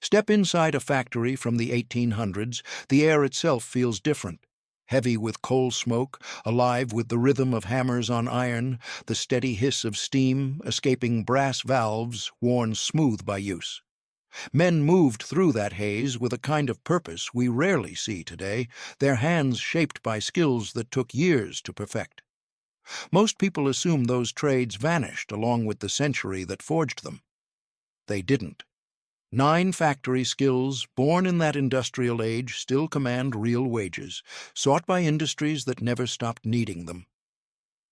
Step inside a factory from the 1800s, the air itself feels different. Heavy with coal smoke, alive with the rhythm of hammers on iron, the steady hiss of steam escaping brass valves worn smooth by use. Men moved through that haze with a kind of purpose we rarely see today, their hands shaped by skills that took years to perfect. Most people assume those trades vanished along with the century that forged them. They didn't. 9 factory skills born in that industrial age still command real wages, sought by industries that never stopped needing them.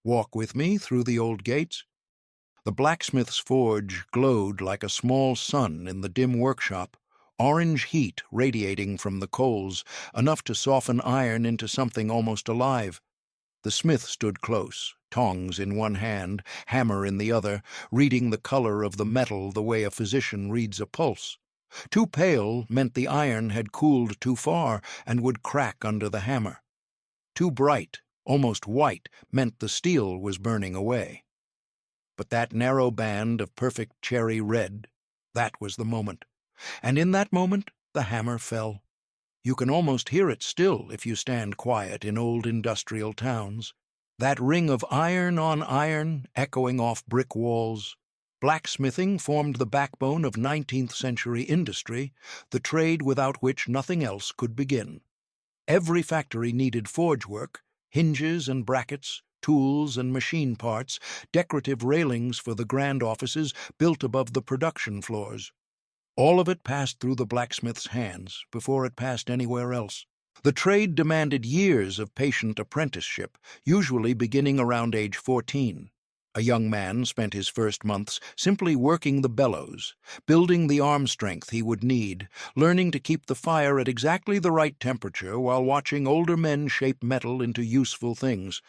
Walk with me through the old gates. The blacksmith's forge glowed like a small sun in the dim workshop, orange heat radiating from the coals, enough to soften iron into something almost alive. The smith stood close, tongs in one hand, hammer in the other, reading the color of the metal the way a physician reads a pulse. Too pale meant the iron had cooled too far and would crack under the hammer. Too bright, almost white, meant the steel was burning away. But that narrow band of perfect cherry red, that was the moment. And in that moment, the hammer fell. You can almost hear it still if you stand quiet in old industrial towns. That ring of iron on iron echoing off brick walls. Blacksmithing formed the backbone of 19th century industry, the trade without which nothing else could begin. Every factory needed forge work, hinges and brackets, tools and machine parts, decorative railings for the grand offices built above the production floors. All of it passed through the blacksmith's hands before it passed anywhere else. The trade demanded years of patient apprenticeship, usually beginning around age 14. A young man spent his first months simply working the bellows, building the arm strength he would need, learning to keep the fire at exactly the right temperature while watching older men shape metal into useful things.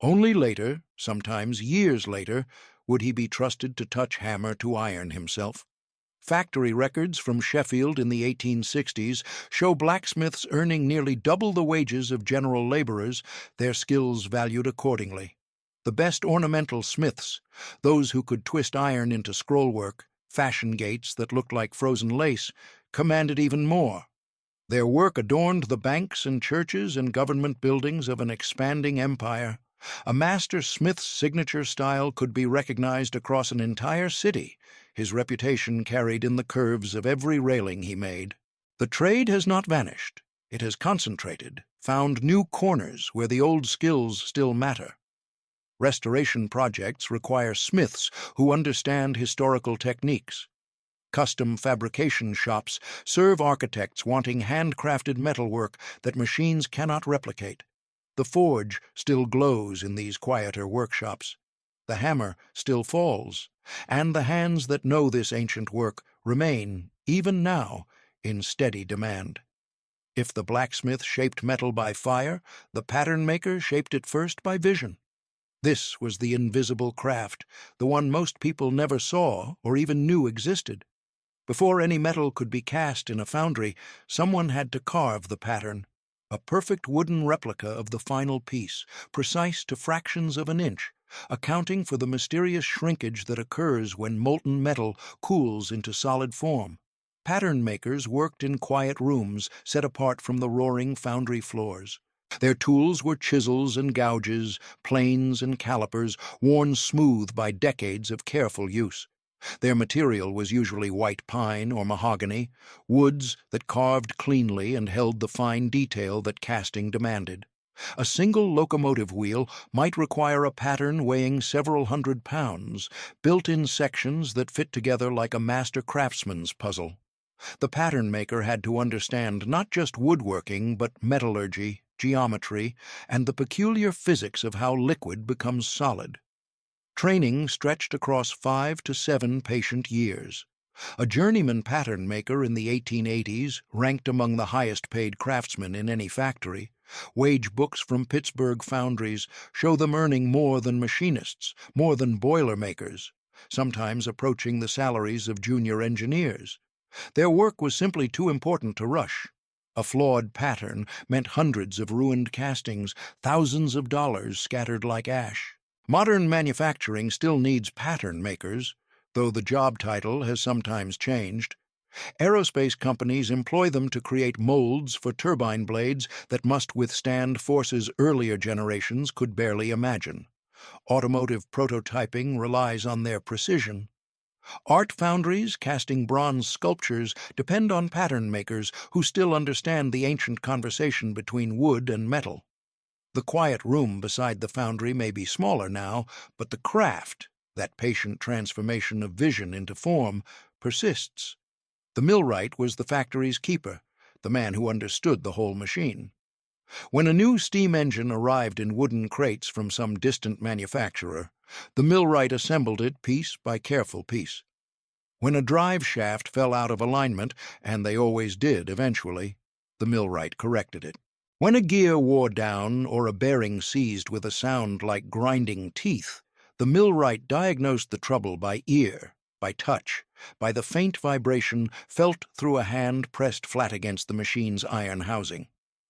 Only later, sometimes years later, would he be trusted to touch hammer to iron himself. Factory records from Sheffield in the 1860s show blacksmiths earning nearly double the wages of general laborers, their skills valued accordingly. The best ornamental smiths, those who could twist iron into scrollwork, fashion gates that looked like frozen lace, commanded even more. Their work adorned the banks and churches and government buildings of an expanding empire. A master smith's signature style could be recognized across an entire city, his reputation carried in the curves of every railing he made. The trade has not vanished. It has concentrated, found new corners where the old skills still matter. Restoration projects require smiths who understand historical techniques. Custom fabrication shops serve architects wanting handcrafted metalwork that machines cannot replicate. The forge still glows in these quieter workshops. The hammer still falls, and the hands that know this ancient work remain, even now, in steady demand. If the blacksmith shaped metal by fire, the pattern maker shaped it first by vision. This was the invisible craft, the one most people never saw or even knew existed. Before any metal could be cast in a foundry, someone had to carve the pattern. A perfect wooden replica of the final piece, precise to fractions of an inch, accounting for the mysterious shrinkage that occurs when molten metal cools into solid form. Pattern makers worked in quiet rooms set apart from the roaring foundry floors. Their tools were chisels and gouges, planes and calipers, worn smooth by decades of careful use. Their material was usually white pine or mahogany, woods that carved cleanly and held the fine detail that casting demanded. A single locomotive wheel might require a pattern weighing several hundred pounds, built in sections that fit together like a master craftsman's puzzle. The pattern maker had to understand not just woodworking, but metallurgy, geometry, and the peculiar physics of how liquid becomes solid. Training stretched across 5 to 7 patient years. A journeyman pattern maker in the 1880s ranked among the highest-paid craftsmen in any factory. Wage books from Pittsburgh foundries show them earning more than machinists, more than boiler makers, sometimes approaching the salaries of junior engineers. Their work was simply too important to rush. A flawed pattern meant hundreds of ruined castings, thousands of dollars scattered like ash. Modern manufacturing still needs pattern makers, though the job title has sometimes changed. Aerospace companies employ them to create molds for turbine blades that must withstand forces earlier generations could barely imagine. Automotive prototyping relies on their precision. Art foundries casting bronze sculptures depend on pattern makers who still understand the ancient conversation between wood and metal. The quiet room beside the foundry may be smaller now, but the craft, that patient transformation of vision into form, persists. The millwright was the factory's keeper, the man who understood the whole machine. When a new steam engine arrived in wooden crates from some distant manufacturer, the millwright assembled it piece by careful piece. When a drive shaft fell out of alignment, and they always did eventually, the millwright corrected it. When a gear wore down or a bearing seized with a sound like grinding teeth, the millwright diagnosed the trouble by ear, by touch, by the faint vibration felt through a hand pressed flat against the machine's iron housing.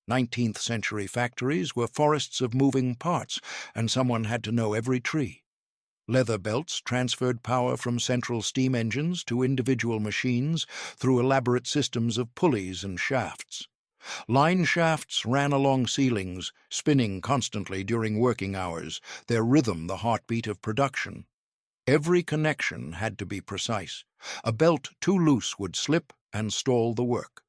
19th-century factories were forests of moving parts, and someone had to know every tree. Leather belts transferred power from central steam engines to individual machines through elaborate systems of pulleys and shafts. Line shafts ran along ceilings, spinning constantly during working hours, their rhythm the heartbeat of production. Every connection had to be precise. A belt too loose would slip and stall the work.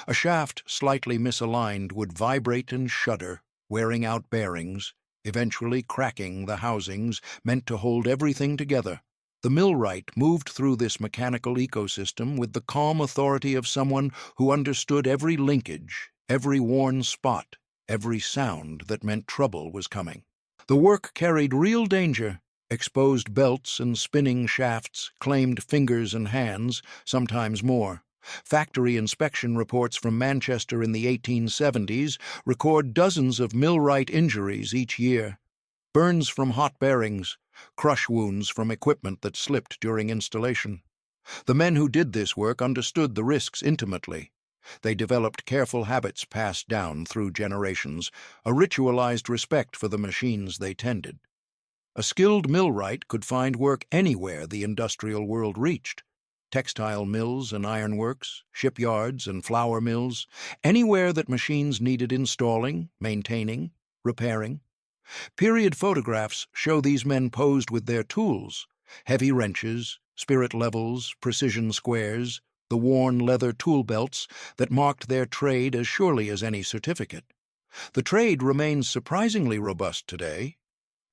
A shaft slightly misaligned would vibrate and shudder, wearing out bearings, eventually cracking the housings meant to hold everything together. The millwright moved through this mechanical ecosystem with the calm authority of someone who understood every linkage, every worn spot, every sound that meant trouble was coming. The work carried real danger. Exposed belts and spinning shafts claimed fingers and hands, sometimes more. Factory inspection reports from Manchester in the 1870s record dozens of millwright injuries each year. Burns from hot bearings, crush wounds from equipment that slipped during installation. The men who did this work understood the risks intimately. They developed careful habits passed down through generations, a ritualized respect for the machines they tended. A skilled millwright could find work anywhere the industrial world reached. Textile mills and ironworks, shipyards and flour mills, anywhere that machines needed installing, maintaining, repairing. Period photographs show these men posed with their tools, heavy wrenches, spirit levels, precision squares, the worn leather tool belts that marked their trade as surely as any certificate. The trade remains surprisingly robust today.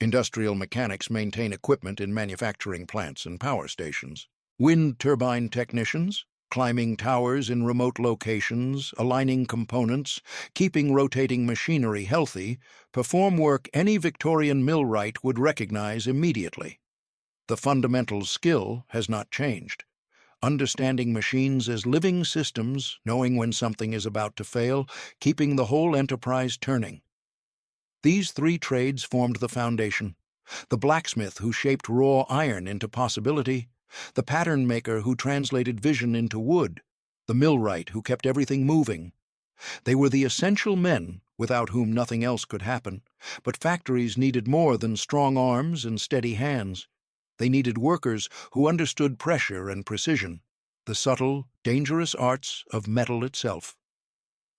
Industrial mechanics maintain equipment in manufacturing plants and power stations. Wind turbine technicians, climbing towers in remote locations, aligning components, keeping rotating machinery healthy, perform work any Victorian millwright would recognize immediately. The fundamental skill has not changed. Understanding machines as living systems, knowing when something is about to fail, keeping the whole enterprise turning. These three trades formed the foundation. The blacksmith who shaped raw iron into possibility, the pattern maker who translated vision into wood, the millwright who kept everything moving. They were the essential men without whom nothing else could happen, but factories needed more than strong arms and steady hands. They needed workers who understood pressure and precision, the subtle, dangerous arts of metal itself.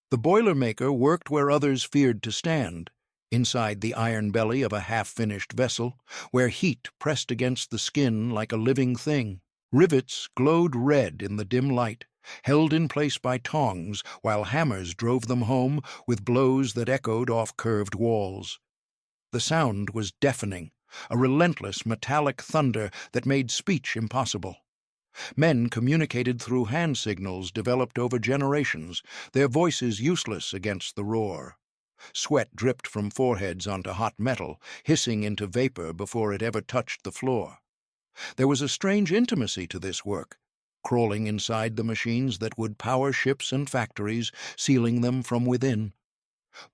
The boilermaker worked where others feared to stand, inside the iron belly of a half-finished vessel, where heat pressed against the skin like a living thing. Rivets glowed red in the dim light, held in place by tongs, while hammers drove them home with blows that echoed off curved walls. The sound was deafening, a relentless metallic thunder that made speech impossible. Men communicated through hand signals developed over generations, their voices useless against the roar. Sweat dripped from foreheads onto hot metal, hissing into vapor before it ever touched the floor. There was a strange intimacy to this work, crawling inside the machines that would power ships and factories, sealing them from within.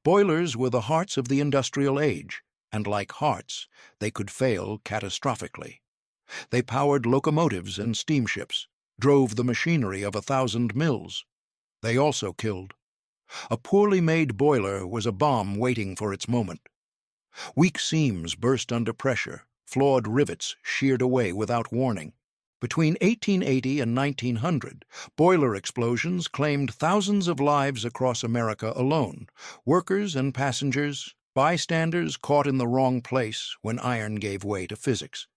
Boilers were the hearts of the industrial age, and like hearts, they could fail catastrophically. They powered locomotives and steamships, drove the machinery of 1,000 mills. They also killed. A poorly made boiler was a bomb waiting for its moment. Weak seams burst under pressure, flawed rivets sheared away without warning. Between 1880 and 1900, boiler explosions claimed thousands of lives across America alone, workers and passengers, bystanders caught in the wrong place when iron gave way to physics.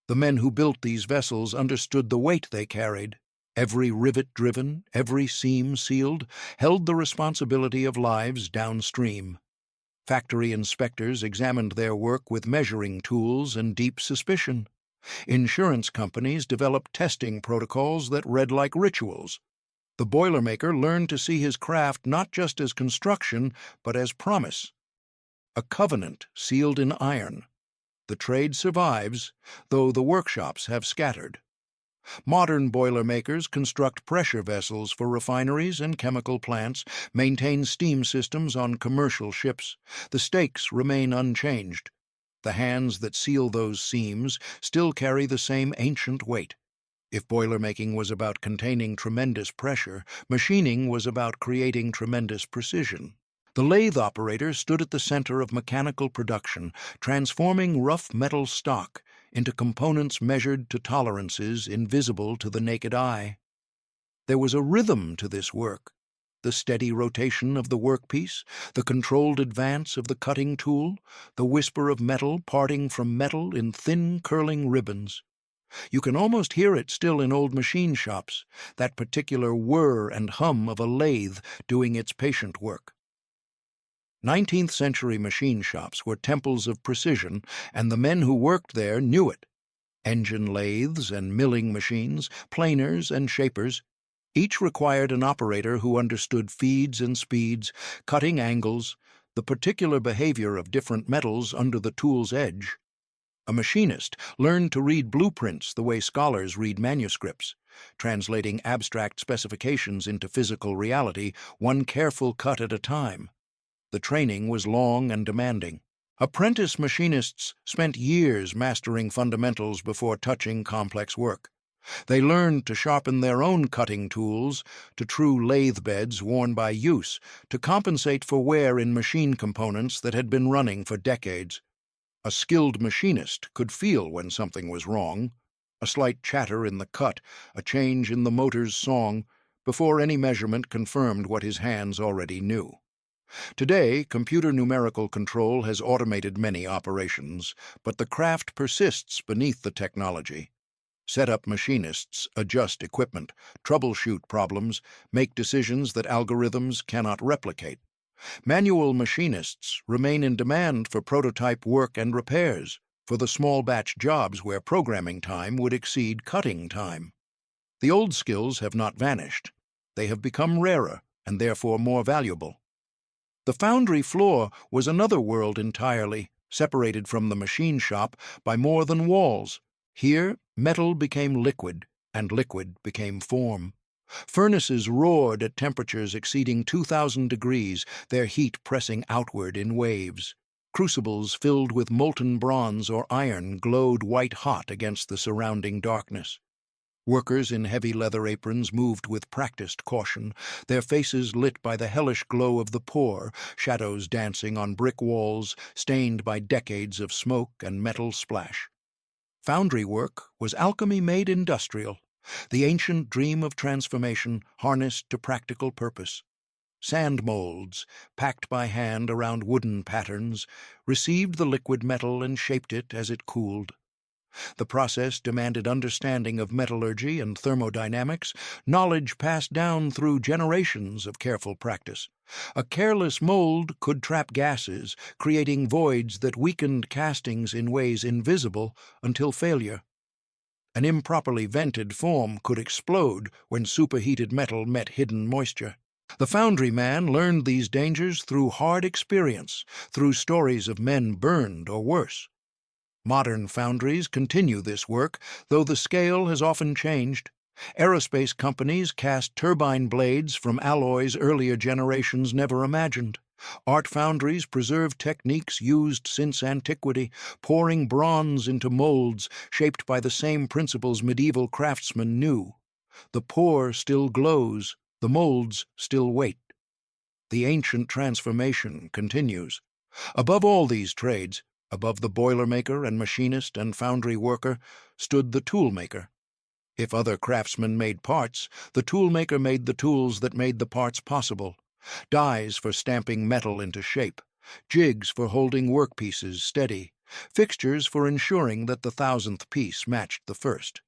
The men who built these vessels understood the weight they carried. Every rivet driven, every seam sealed, held the responsibility of lives downstream. Factory inspectors examined their work with measuring tools and deep suspicion. Insurance companies developed testing protocols that read like rituals. The boilermaker learned to see his craft not just as construction, but as promise. A covenant sealed in iron. The trade survives, though the workshops have scattered. Modern boilermakers construct pressure vessels for refineries and chemical plants, maintain steam systems on commercial ships. The stakes remain unchanged. The hands that seal those seams still carry the same ancient weight. If boilermaking was about containing tremendous pressure, machining was about creating tremendous precision. The lathe operator stood at the center of mechanical production, transforming rough metal stock into components measured to tolerances invisible to the naked eye. There was a rhythm to this work. The steady rotation of the workpiece, the controlled advance of the cutting tool, the whisper of metal parting from metal in thin, curling ribbons. You can almost hear it still in old machine shops, that particular whir and hum of a lathe doing its patient work. 19th-century machine shops were temples of precision, and the men who worked there knew it. Engine lathes and milling machines, planers and shapers, each required an operator who understood feeds and speeds, cutting angles, the particular behavior of different metals under the tool's edge. A machinist learned to read blueprints the way scholars read manuscripts, translating abstract specifications into physical reality, one careful cut at a time. The training was long and demanding. Apprentice machinists spent years mastering fundamentals before touching complex work. They learned to sharpen their own cutting tools to true lathe beds worn by use, to compensate for wear in machine components that had been running for decades. A skilled machinist could feel when something was wrong, a slight chatter in the cut, a change in the motor's song, before any measurement confirmed what his hands already knew. Today, computer numerical control has automated many operations, but the craft persists beneath the technology. Set-up machinists adjust equipment, troubleshoot problems, make decisions that algorithms cannot replicate. Manual machinists remain in demand for prototype work and repairs, for the small batch jobs where programming time would exceed cutting time. The old skills have not vanished. They have become rarer and therefore more valuable. The foundry floor was another world entirely, separated from the machine shop by more than walls. Here, metal became liquid, and liquid became form. Furnaces roared at temperatures exceeding 2,000 degrees, their heat pressing outward in waves. Crucibles filled with molten bronze or iron glowed white-hot against the surrounding darkness. Workers in heavy leather aprons moved with practiced caution, their faces lit by the hellish glow of the pour, shadows dancing on brick walls stained by decades of smoke and metal splash. Foundry work was alchemy made industrial, the ancient dream of transformation harnessed to practical purpose. Sand molds, packed by hand around wooden patterns, received the liquid metal and shaped it as it cooled. The process demanded understanding of metallurgy and thermodynamics, knowledge passed down through generations of careful practice. A careless mold could trap gases, creating voids that weakened castings in ways invisible until failure. An improperly vented form could explode when superheated metal met hidden moisture. The foundry man learned these dangers through hard experience, through stories of men burned or worse. Modern foundries continue this work, though the scale has often changed. Aerospace companies cast turbine blades from alloys earlier generations never imagined. Art foundries preserve techniques used since antiquity, pouring bronze into molds shaped by the same principles medieval craftsmen knew. The pour still glows, the molds still wait. The ancient transformation continues. Above all these trades, above the boilermaker and machinist and foundry worker, stood the toolmaker. If other craftsmen made parts, the toolmaker made the tools that made the parts possible. Dies for stamping metal into shape, jigs for holding workpieces steady, fixtures for ensuring that the 1,000th piece matched the first.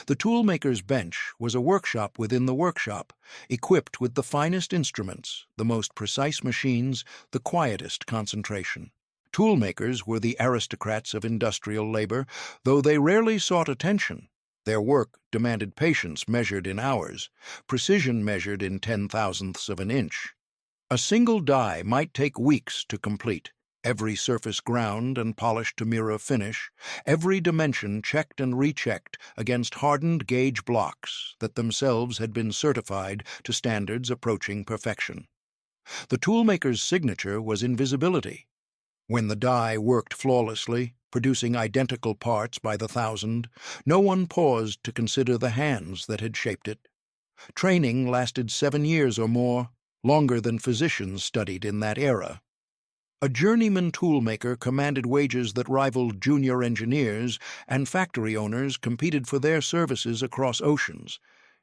The toolmaker's bench was a workshop within the workshop, equipped with the finest instruments, the most precise machines, the quietest concentration. Toolmakers were the aristocrats of industrial labor, though they rarely sought attention. Their work demanded patience measured in hours, precision measured in 10,000ths of an inch. A single die might take weeks to complete, every surface ground and polished to mirror finish, every dimension checked and rechecked against hardened gauge blocks that themselves had been certified to standards approaching perfection. The toolmaker's signature was invisibility. When the die worked flawlessly, producing identical parts by the 1,000, no one paused to consider the hands that had shaped it. Training lasted 7 years or more, longer than physicians studied in that era. A journeyman toolmaker commanded wages that rivaled junior engineers, and factory owners competed for their services across oceans.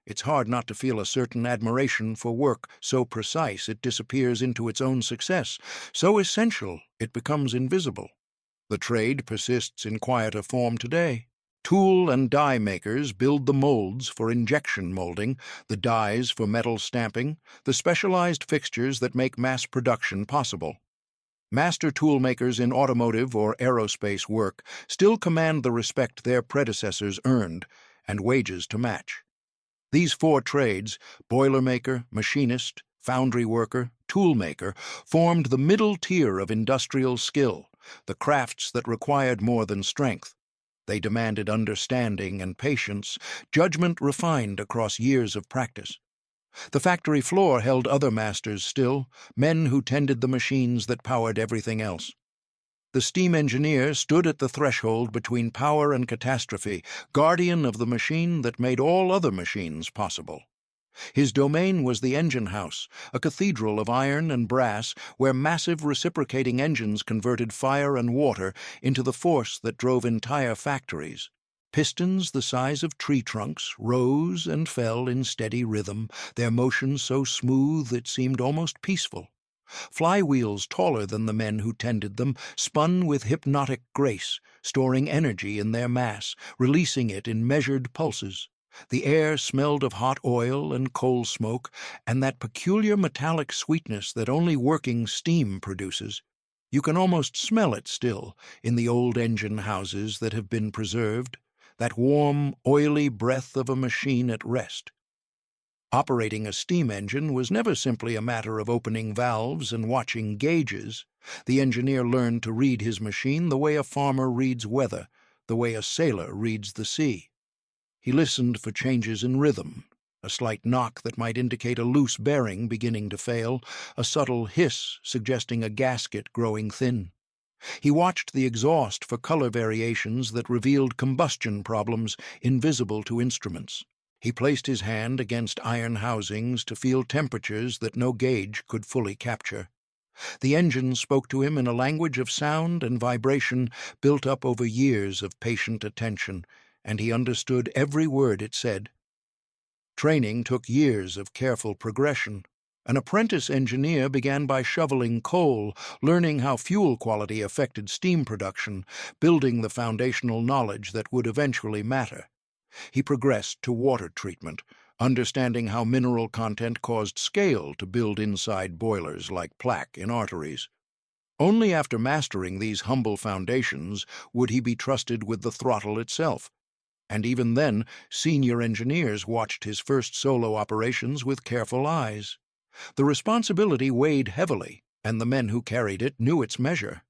It's hard not to feel a certain admiration for work so precise it disappears into its own success, so essential it becomes invisible. The trade persists in quieter form today. Tool and die makers build the molds for injection molding, the dies for metal stamping, the specialized fixtures that make mass production possible. Master toolmakers in automotive or aerospace work still command the respect their predecessors earned, and wages to match. These 4 trades, boilermaker, machinist, foundry worker, toolmaker, formed the middle tier of industrial skill, the crafts that required more than strength. They demanded understanding and patience, judgment refined across years of practice. The factory floor held other masters still, men who tended the machines that powered everything else. The steam engineer stood at the threshold between power and catastrophe, guardian of the machine that made all other machines possible. His domain was the engine house, a cathedral of iron and brass where massive reciprocating engines converted fire and water into the force that drove entire factories. Pistons the size of tree trunks rose and fell in steady rhythm, their motion so smooth it seemed almost peaceful. Flywheels taller than the men who tended them spun with hypnotic grace, storing energy in their mass, releasing it in measured pulses. The air smelled of hot oil and coal smoke, and that peculiar metallic sweetness that only working steam produces. You can almost smell it still in the old engine houses that have been preserved, that warm, oily breath of a machine at rest. Operating a steam engine was never simply a matter of opening valves and watching gauges. The engineer learned to read his machine the way a farmer reads weather, the way a sailor reads the sea. He listened for changes in rhythm, a slight knock that might indicate a loose bearing beginning to fail, a subtle hiss suggesting a gasket growing thin. He watched the exhaust for color variations that revealed combustion problems invisible to instruments. He placed his hand against iron housings to feel temperatures that no gauge could fully capture. The engine spoke to him in a language of sound and vibration built up over years of patient attention, and he understood every word it said. Training took years of careful progression. An apprentice engineer began by shoveling coal, learning how fuel quality affected steam production, building the foundational knowledge that would eventually matter. He progressed to water treatment, understanding how mineral content caused scale to build inside boilers like plaque in arteries. Only after mastering these humble foundations would he be trusted with the throttle itself. And even then, senior engineers watched his first solo operations with careful eyes. The responsibility weighed heavily, and the men who carried it knew its measure.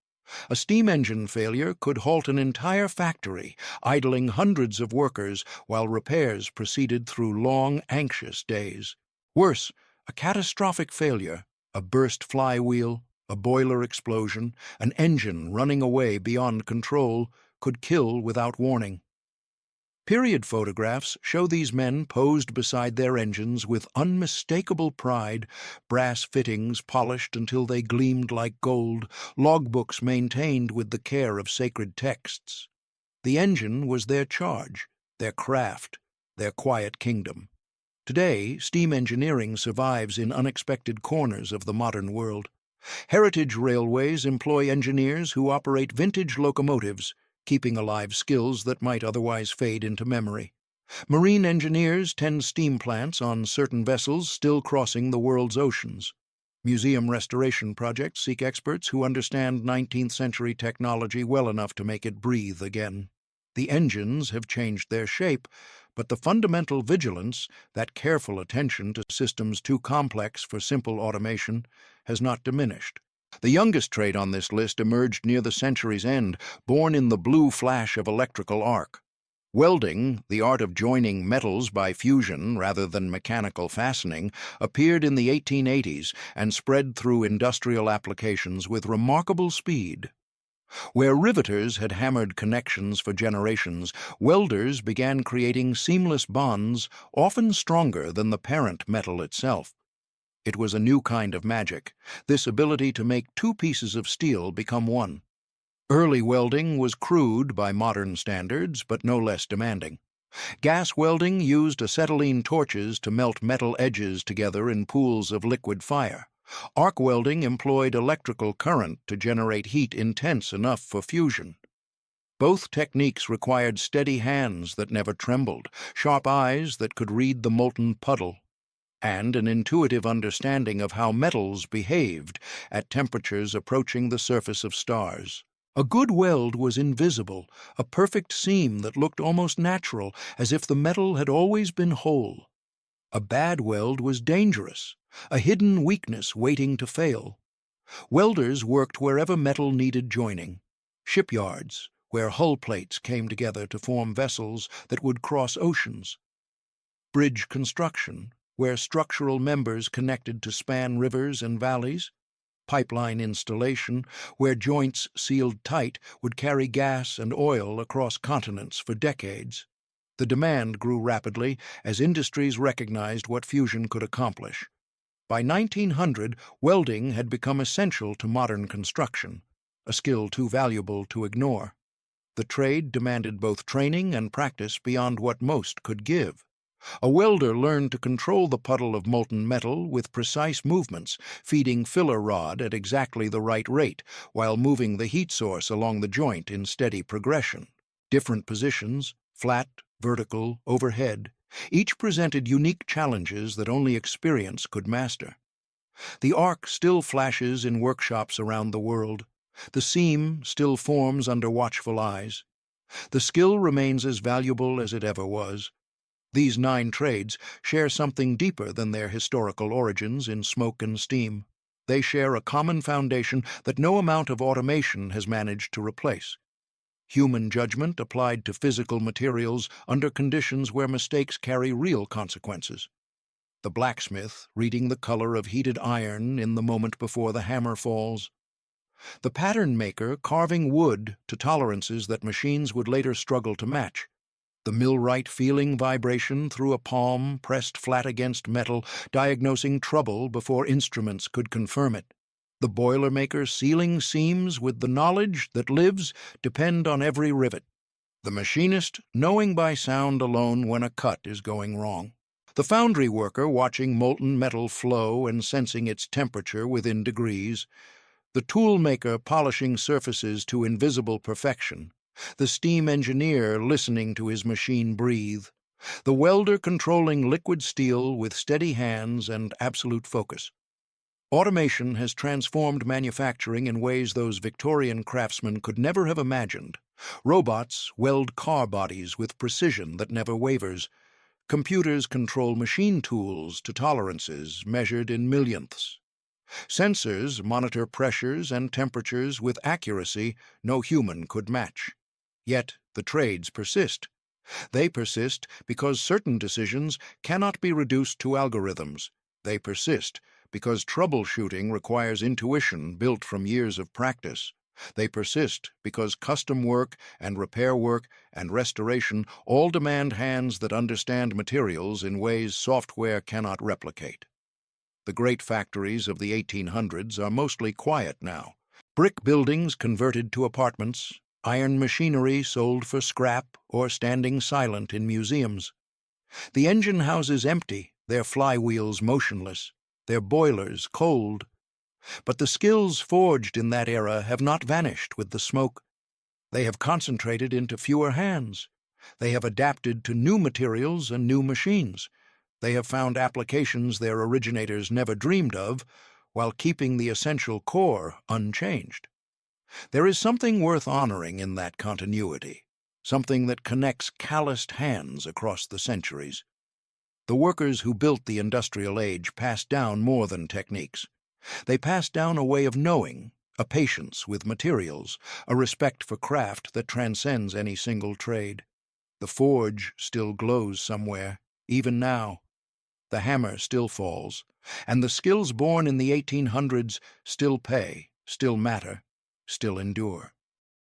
A steam engine failure could halt an entire factory, idling hundreds of workers while repairs proceeded through long, anxious days. Worse, a catastrophic failure, a burst flywheel, a boiler explosion, an engine running away beyond control, could kill without warning. Period photographs show these men posed beside their engines with unmistakable pride, brass fittings polished until they gleamed like gold, logbooks maintained with the care of sacred texts. The engine was their charge, their craft, their quiet kingdom. Today, steam engineering survives in unexpected corners of the modern world. Heritage railways employ engineers who operate vintage locomotives, keeping alive skills that might otherwise fade into memory. Marine engineers tend steam plants on certain vessels still crossing the world's oceans. Museum restoration projects seek experts who understand 19th century technology well enough to make it breathe again. The engines have changed their shape, but the fundamental vigilance, that careful attention to systems too complex for simple automation, has not diminished. The youngest trade on this list emerged near the century's end, born in the blue flash of electrical arc. Welding, the art of joining metals by fusion rather than mechanical fastening, appeared in the 1880s and spread through industrial applications with remarkable speed. Where riveters had hammered connections for generations, welders began creating seamless bonds, often stronger than the parent metal itself. It was a new kind of magic, this ability to make two pieces of steel become one. Early welding was crude by modern standards, but no less demanding. Gas welding used acetylene torches to melt metal edges together in pools of liquid fire. Arc welding employed electrical current to generate heat intense enough for fusion. Both techniques required steady hands that never trembled, sharp eyes that could read the molten puddle, and an intuitive understanding of how metals behaved at temperatures approaching the surface of stars. A good weld was invisible, a perfect seam that looked almost natural, as if the metal had always been whole. A bad weld was dangerous, a hidden weakness waiting to fail. Welders worked wherever metal needed joining. Shipyards, where hull plates came together to form vessels that would cross oceans. Bridge construction, where structural members connected to span rivers and valleys. Pipeline installation, where joints sealed tight would carry gas and oil across continents for decades. The demand grew rapidly as industries recognized what fusion could accomplish. By 1900, welding had become essential to modern construction, a skill too valuable to ignore. The trade demanded both training and practice beyond what most could give. A welder learned to control the puddle of molten metal with precise movements, feeding filler rod at exactly the right rate, while moving the heat source along the joint in steady progression. Different positions, flat, vertical, overhead, each presented unique challenges that only experience could master. The arc still flashes in workshops around the world. The seam still forms under watchful eyes. The skill remains as valuable as it ever was. These 9 trades share something deeper than their historical origins in smoke and steam. They share a common foundation that no amount of automation has managed to replace. Human judgment applied to physical materials under conditions where mistakes carry real consequences. The blacksmith reading the color of heated iron in the moment before the hammer falls. The pattern maker carving wood to tolerances that machines would later struggle to match. The millwright feeling vibration through a palm pressed flat against metal, diagnosing trouble before instruments could confirm it. The boilermaker sealing seams with the knowledge that lives depend on every rivet. The machinist knowing by sound alone when a cut is going wrong. The foundry worker watching molten metal flow and sensing its temperature within degrees. The tool maker polishing surfaces to invisible perfection. The steam engineer listening to his machine breathe. The welder controlling liquid steel with steady hands and absolute focus. Automation has transformed manufacturing in ways those Victorian craftsmen could never have imagined. Robots weld car bodies with precision that never wavers. Computers control machine tools to tolerances measured in millionths. Sensors monitor pressures and temperatures with accuracy no human could match. Yet the trades persist. They persist because certain decisions cannot be reduced to algorithms. They persist because troubleshooting requires intuition built from years of practice. They persist because custom work and repair work and restoration all demand hands that understand materials in ways software cannot replicate. The great factories of the 1800s are mostly quiet now. Brick buildings converted to apartments, iron machinery sold for scrap or standing silent in museums. The engine houses empty, their flywheels motionless, their boilers cold. But the skills forged in that era have not vanished with the smoke. They have concentrated into fewer hands. They have adapted to new materials and new machines. They have found applications their originators never dreamed of, while keeping the essential core unchanged. There is something worth honoring in that continuity, something that connects calloused hands across the centuries. The workers who built the industrial age passed down more than techniques. They passed down a way of knowing, a patience with materials, a respect for craft that transcends any single trade. The forge still glows somewhere, even now. The hammer still falls, and the skills born in the 1800s still pay, still matter, still endure.